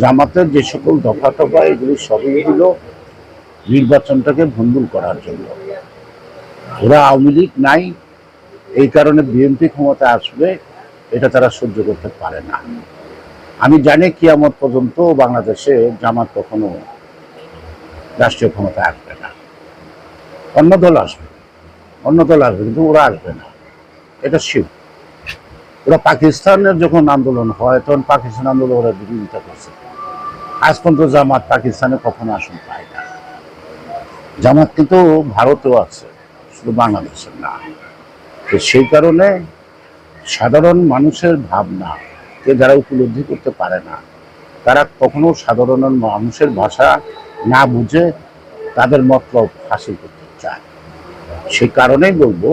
জামাতের যে সকল দফা টফা এগুলি সবই হলো নির্বাচনটাকে ভণ্ডুল করার জন্য। ওরা আওয়ামী লীগ নাই, এই কারণে বিএনপি ক্ষমতা আসবে, এটা তারা সহ্য করতে পারে না। আমি জানি কিয়ামত পর্যন্ত বাংলাদেশে জামাত কখনো রাষ্ট্রীয় ক্ষমতায় আসবে না। অন্য দল আসবে, কিন্তু ওরা আসবে না, এটা শিব। ওরা পাকিস্তানের যখন আন্দোলন হয় তখন পাকিস্তান আন্দোলন ওরা বিরোধিতা করছে। আজ পর্যন্ত জামাত পাকিস্তানে কখনো আসন পায় না। জামাত কিন্তু ভারতেও আছে, শুধু বাংলাদেশের না। তো সেই কারণে সাধারণ মানুষের ভাবনাকে যারা উপলব্ধি করতে পারে না, তারা কখনো সাধারণ মানুষের ভাষা না বুঝে তাদের মতলব হাসিল করতে চায়। সেই কারণেই বলবো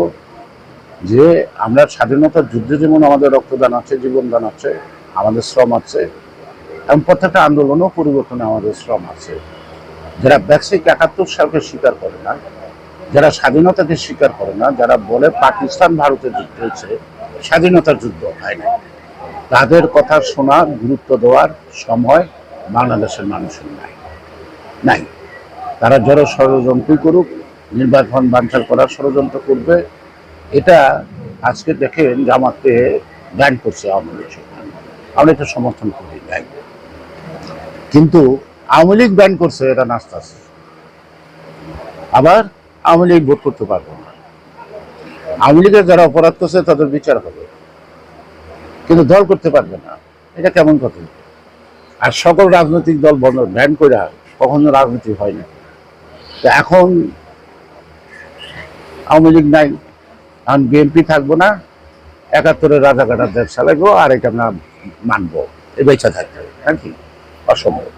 যে আমরা স্বাধীনতার যুদ্ধে যেমন আমাদের রক্তদান আছে, জীবনদান আছে, আমাদের শ্রম আছে, এবং প্রত্যেকটা আন্দোলনও পরিবর্তনে আমাদের শ্রম আছে। যারা বেসিক ৭১ সালকে স্বীকার করে না, যারা স্বাধীনতাকে স্বীকার করে না, যারা বলে পাকিস্তান ভারতের যুদ্ধ হয়েছে, স্বাধীনতার যুদ্ধ হয় না, তাদের কথা শোনা, গুরুত্ব দেওয়ার সময় বাংলাদেশের মানুষের নাই। তারা যারা ষড়যন্ত্র করুক, নির্বাচন বানচাল করার ষড়যন্ত্র করবে, এটা আজকে দেখেন জামাতকে ব্যান করছে আওয়ামী লীগ সরকার। আমরা এটা সমর্থন করি নাই, কিন্তু আওয়ামী লীগ ব্যান করছে, এটা নাস্তা আছে। আবার আওয়ামী লীগ ভোট করতে পারবো না। আওয়ামী লীগের যারা অপরাধ করছে তাদের বিচার হবে, কিন্তু দল করতে পারবে না, এটা কেমন কথা? আর সকল রাজনৈতিক দল ব্যান করে কখনো রাজনীতি হয় না। তো এখন আওয়ামী লীগ নাই, এখন বিএনপি থাকবো না, ৭১-এর রাজাঘাটার দেশ চালাইবো, আর এটা আমরা মানবো, এই বেচা থাকতে হবে নাকি? অসম্ভব।